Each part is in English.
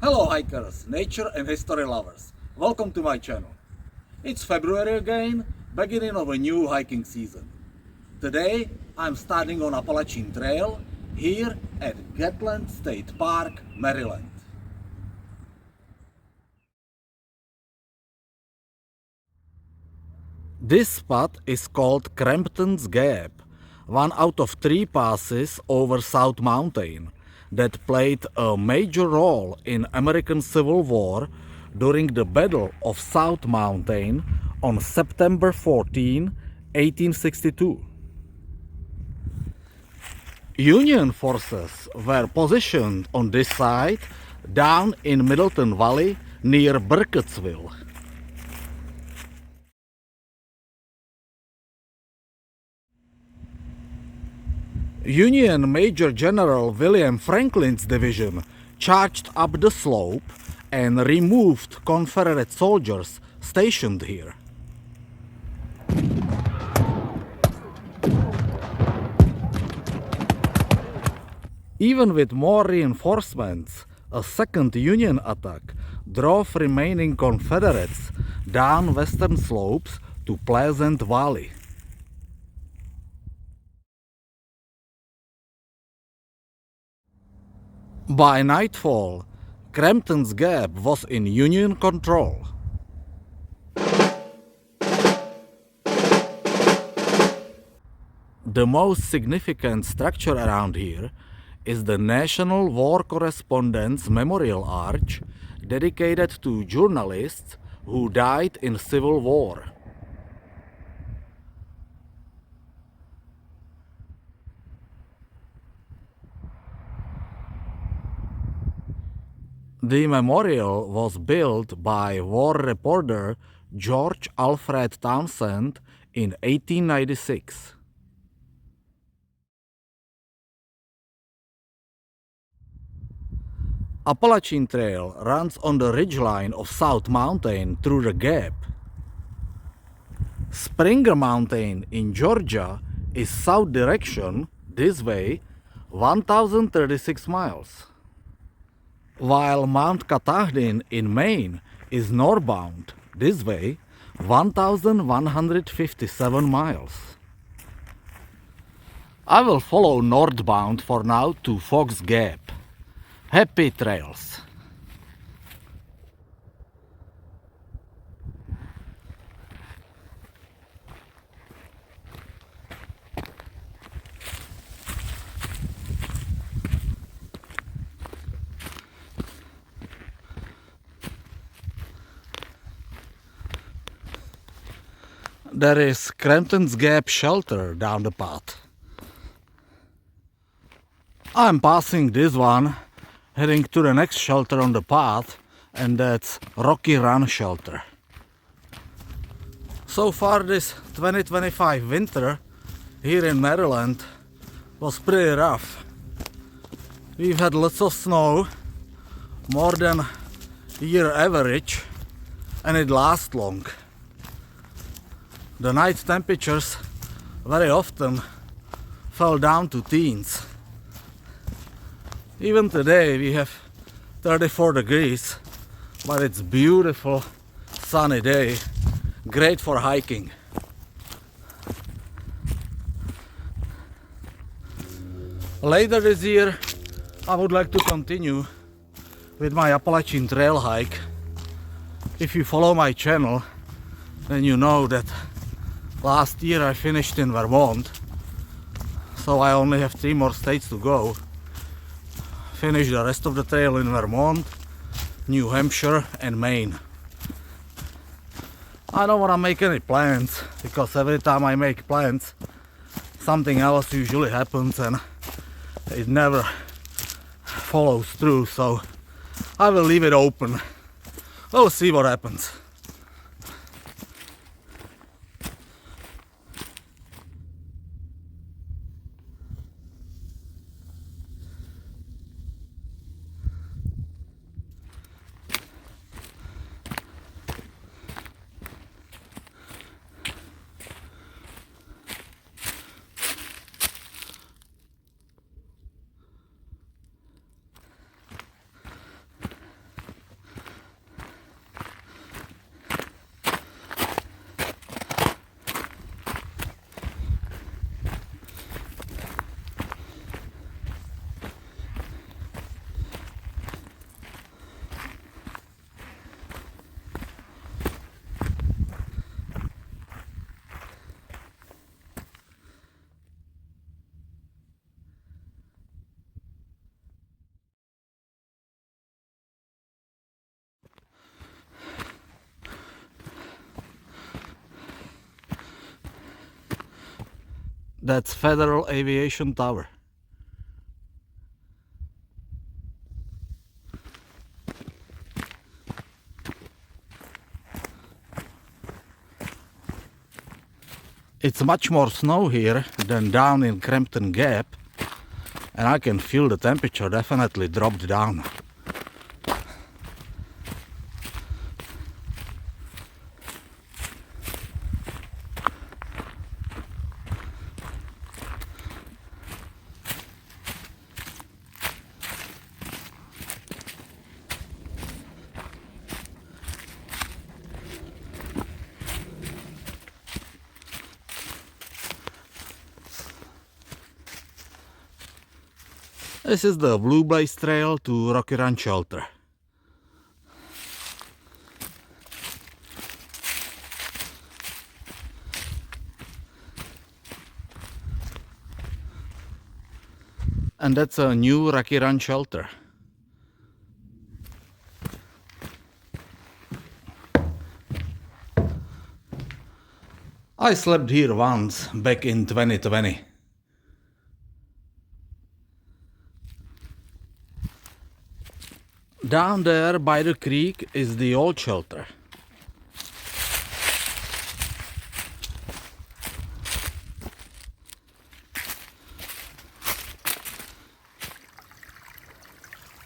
Hello hikers, nature and history lovers. Welcome to my channel. It's February again, beginning of a new hiking season. Today I'm starting on Appalachian Trail here at Gatland State Park, Maryland. This spot is called Crampton's Gap, one out of 3 passes over South Mountain that played a major role in American Civil War during the Battle of South Mountain on September 14, 1862. Union forces were positioned on this side down in Middleton Valley near Burkittsville. Union Major General William Franklin's division charged up the slope and removed Confederate soldiers stationed here. Even with more reinforcements, a second Union attack drove remaining Confederates down western slopes to Pleasant Valley. By nightfall, Crampton's Gap was in Union control. The most significant structure around here is the National War Correspondence Memorial Arch, dedicated to journalists who died in Civil War. The memorial was built by war reporter George Alfred Townsend in 1896. Appalachian Trail runs on the ridgeline of South Mountain through the gap. Springer Mountain in Georgia is south direction, this way, 1036 miles. While Mount Katahdin in Maine is northbound, this way, 1157 miles. I will follow northbound for now to Fox Gap. Happy trails! There is Crampton's Gap shelter down the path. I'm passing this one, heading to the next shelter on the path, and that's Rocky Run shelter. So far this 2025 winter here in Maryland was pretty rough. We've had lots of snow, more than year average, and it lasts long. The night temperatures very often fell down to teens. Even today we have 34 degrees, but it's beautiful sunny day, great for hiking. Later this year I would like to continue with my Appalachian Trail hike. If you follow my channel, then you know that last year I finished in Vermont, so I only have 3 more states to go. Finish the rest of the trail in Vermont, New Hampshire and Maine. I don't want to make any plans, because every time I make plans something else usually happens and it never follows through, so I will leave it open. We'll see what happens. That's Federal Aviation Tower. It's much more snow here than down in Crampton Gap, and I can feel the temperature definitely dropped down. This is the Blue Blaze Trail to Rocky Run Shelter. And that's a new Rocky Run Shelter. I slept here once back in 2020. Down there by the creek is the old shelter.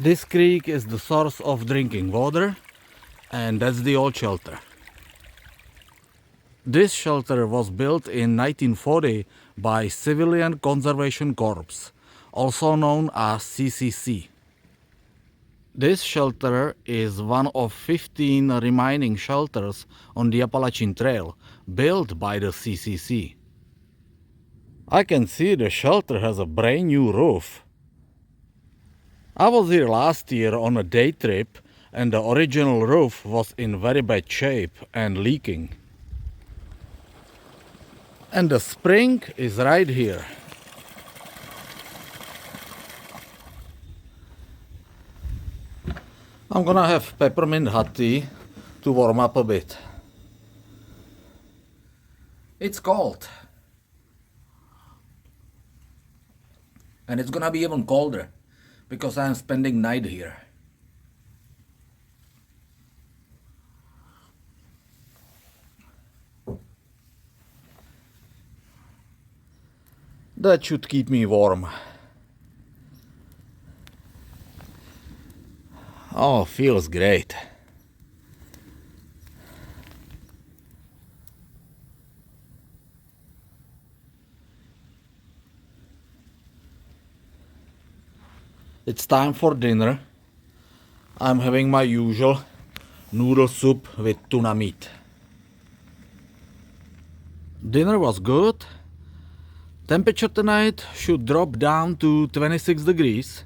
This creek is the source of drinking water, and that's the old shelter. This shelter was built in 1940 by Civilian Conservation Corps, also known as CCC. This shelter is one of 15 remaining shelters on the Appalachian Trail built by the CCC. I can see the shelter has a brand new roof. I was here last year on a day trip and the original roof was in very bad shape and leaking. And the spring is right here. I'm gonna have peppermint hot tea to warm up a bit. It's cold. And it's gonna be even colder because I'm spending night here. That should keep me warm. Oh, feels great. It's time for dinner. I'm having my usual noodle soup with tuna meat. Dinner was good. Temperature tonight should drop down to 26 degrees.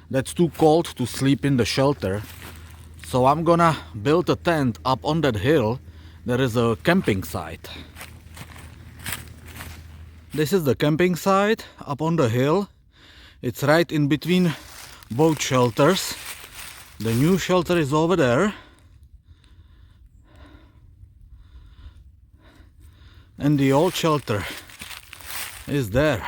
That's too cold to sleep in the shelter. So I'm gonna build a tent up on that hill. There is a camping site. This is the camping site up on the hill. It's right in between both shelters. The new shelter is over there. And the old shelter is there.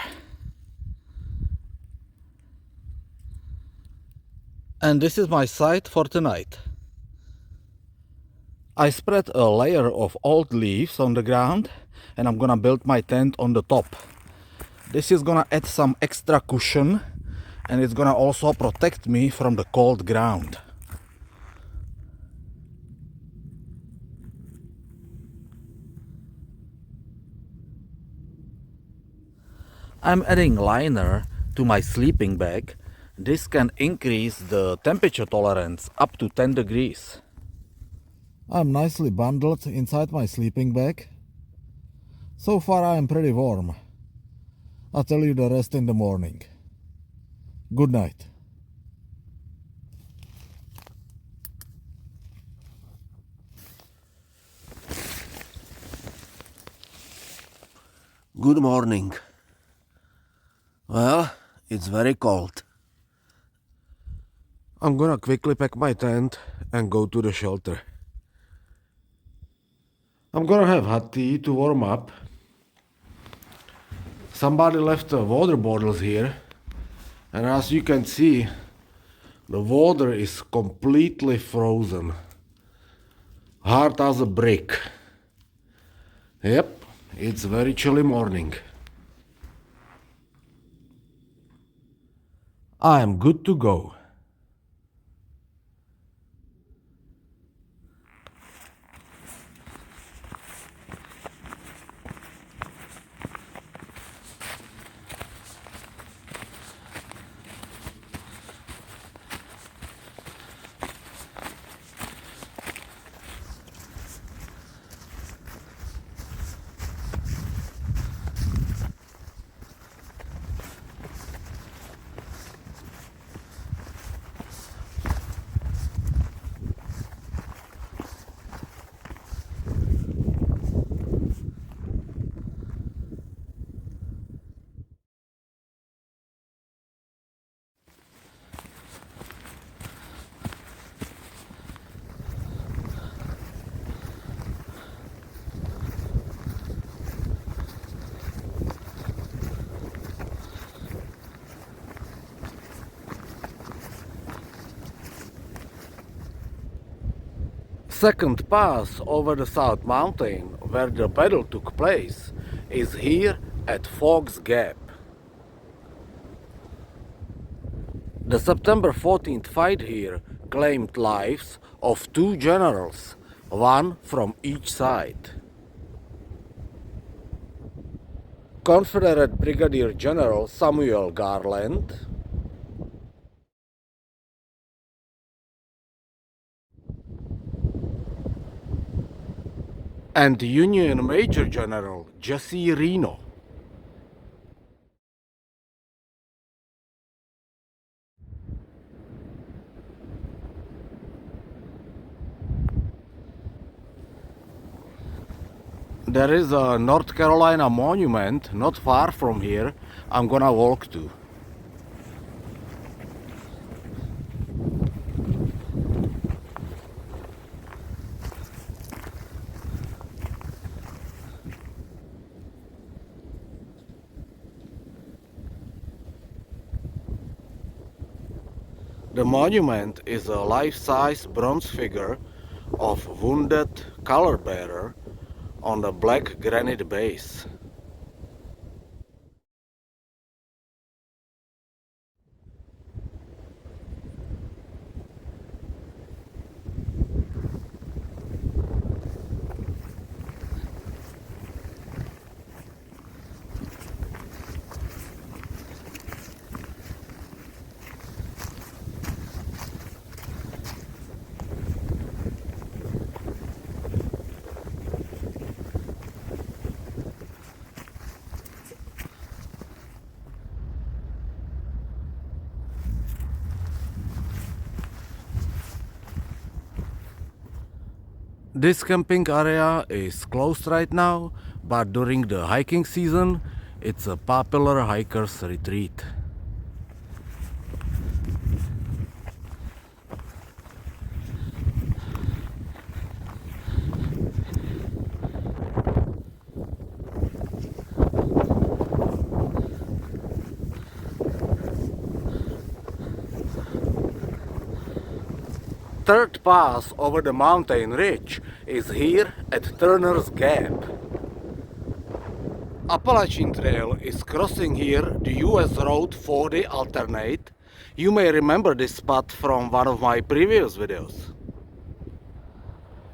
And this is my site for tonight. I spread a layer of old leaves on the ground and I'm gonna build my tent on the top. This is gonna add some extra cushion and it's gonna also protect me from the cold ground. I'm adding liner to my sleeping bag. This can increase the temperature tolerance up to 10 degrees. I'm nicely bundled inside my sleeping bag. So far I am pretty warm. I'll tell you the rest in the morning. Good night. Good morning. Well, it's very cold. I'm gonna quickly pack my tent and go to the shelter. I'm gonna have hot tea to warm up. Somebody left water bottles here, and as you can see, the water is completely frozen, hard as a brick. Yep, it's very chilly morning. I am good to go. Second pass over the South Mountain, where the battle took place, is here at Fox Gap. The September 14th fight here claimed lives of two generals, one from each side. Confederate Brigadier General Samuel Garland and Union Major General Jesse Reno. There is a North Carolina monument not far from here I'm gonna walk to. The monument is a life-size bronze figure of wounded color bearer on a black granite base. This camping area is closed right now, but during the hiking season, it's a popular hiker's retreat. Third pass over the mountain ridge is here at Turner's Gap. Appalachian Trail is crossing here the US Road 40 alternate. You may remember this spot from one of my previous videos.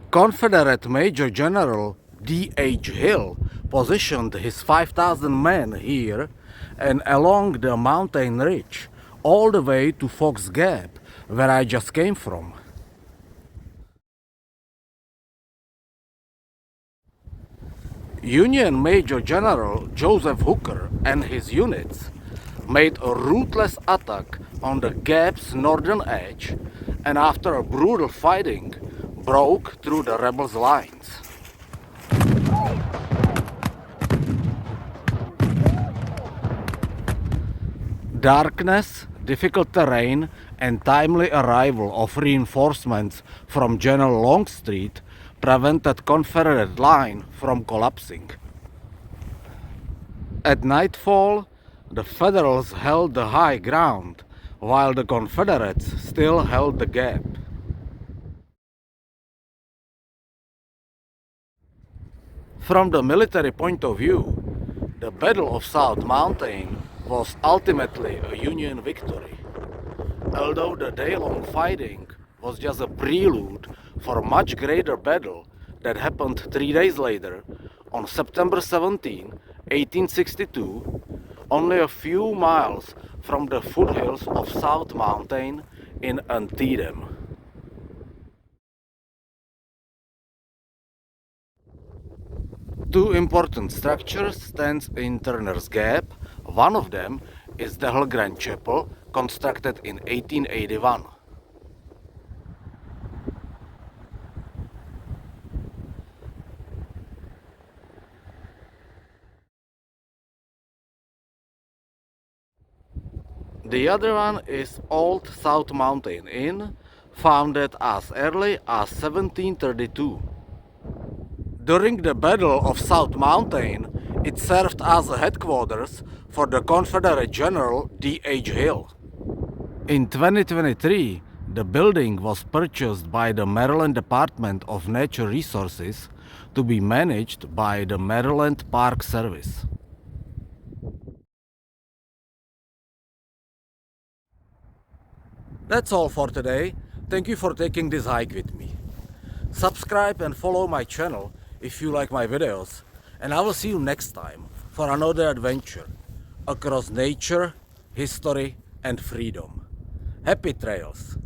Confederate Major General D.H. Hill positioned his 5,000 men here and along the mountain ridge all the way to Fox Gap, where I just came from. Union Major General Joseph Hooker and his units made a ruthless attack on the Gap's northern edge and after a brutal fighting broke through the rebels' lines. Darkness, difficult terrain and timely arrival of reinforcements from General Longstreet prevented Confederate line from collapsing. At nightfall, the Federals held the high ground, while the Confederates still held the gap. From the military point of view, the Battle of South Mountain was ultimately a Union victory. Although the day-long fighting was just a prelude for a much greater battle that happened 3 days later, on September 17, 1862, only a few miles from the foothills of South Mountain in Antietam. Two important structures stand in Turner's Gap. One of them is the Hillgrant Chapel, constructed in 1881. The other one is Old South Mountain Inn, founded as early as 1732. During the Battle of South Mountain, it served as a headquarters for the Confederate General D.H. Hill. In 2023, the building was purchased by the Maryland Department of Natural Resources to be managed by the Maryland Park Service. That's all for today. Thank you for taking this hike with me. Subscribe and follow my channel if you like my videos, and I will see you next time for another adventure across nature, history and freedom. Happy trails!